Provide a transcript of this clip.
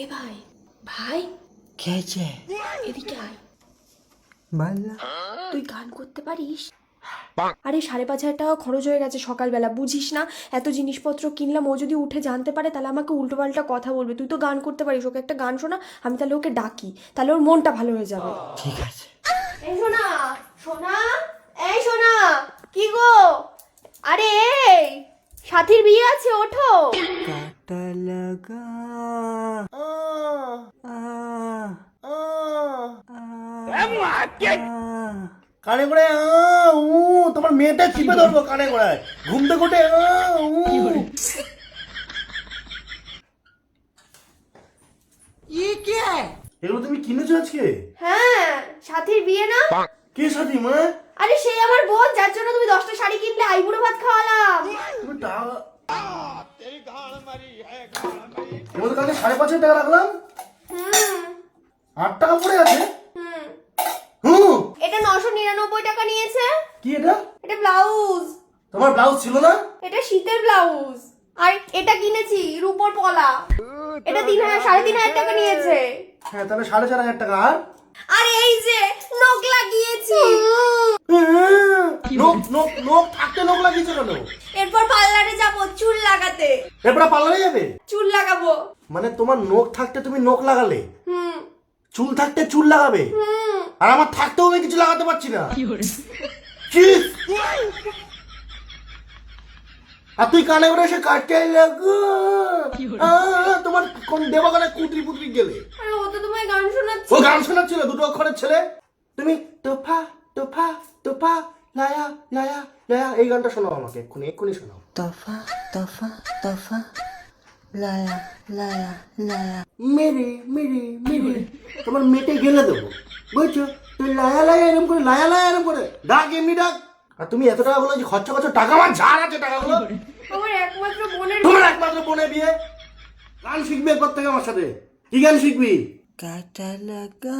এ ভাই ভাই খেয়েছে এদিকে আয়। বাল্লা তুই গান করতে পারিস? আরে 5,500 টাকা খরচ হয়ে গেছে সকালবেলা, বুঝিস না? এত জিনিসপত্র কিনলাম, ও যদি উঠে জানতে পারে তাহলে আমাকে উল্টোপাল্টা কথা বলবে। তুই তো গান করতে পারিস, ওকে একটা গান শোনা, আমি তাহলে ওকে ডাকি, তাহলে ওর মনটা ভালো হয়ে যাবে। ঠিক আছে। এই শোনা শোনা, এই শোনা, কি গো? আরে এই সাথীর বিয়ে আছে, ওঠো। কাটা লাগা কানে করে তোমার মেয়েটা চিপে ধরবো কানে করে ঘুম থেকে উঠে এগুলো তুমি কিনেছো আজকে? হ্যাঁ, সাথীর বিয়ে না? কে সাথী মা? আরে সেই আমার বোন, যার জন্য তুমি 10টা শাড়ি কিনলে, আইবুড়ো ভাত খাওয়ালাম। তুমি টাকা এর মধ্যে কালকে 5,500 টাকা রাখলাম, হুম 8 টাকা পড়ে আছে। হুম হুম এটা 999 টাকা নিয়েছে। কি এটা? এটা ব্লাউজ, তোমার ব্লাউজ ছিল না? এটা শীতের ব্লাউজ। আর এটা কিনেছি রূপোর পলা, এটা 3,500 টাকা নিয়েছে। হ্যাঁ তাহলে 4,500 টাকা। আর আর এই যে নখ লাগিয়েছি, নোক নোক নোক থাকতে নোক লাগিয়েছে কেন? এরপর পার্লারে যাব চুল লাগাতে। এরপরে পার্লারে যাবে? চুল লাগাবো। মানে তোমার নোক থাকতে তুমি নোক লাগালে, হুম চুল থাকতে চুল লাগাবে, হুম আর আমার থাকতেও আমি কিছু লাগাতে পারছি না। চিস! আর তুই কানে করে এসে কাটতে লাগো। তোমার কোন দেবাগানে কুতরি পুতরি গেলে? আরে ও তো তোমায় গান শোনাচ্ছে। ও গান শোনাচ্ছিল, দুটো অক্ষরের ছেলে। তুমি তোফা তোফা তোফা লায়া লায়া লায়া এই গানটা শোনাও আমাকে, এক্ষুনি এক্ষুনি শোনাও। তফা তফা তফা লায়া লায়া লায়া মেরে মেরে মেরে তোমার মেটে গেলে দেবো, বুঝছো? তুই লায়া লায়া এরম করে, লায়া লায়া এরম করে ডাক, এমনি ডাক। আর তুমি এত টাকা বলো যে খরচা করছো, টাকা আমার ঝাড় আছে টাকাগুলো। আমার একমাত্র বোনের তোমার একমাত্র বোনের বিয়ে, গান শিখবি এরপর থেকে আমার সাথে। কি গান শিখবি? কাটা লাগা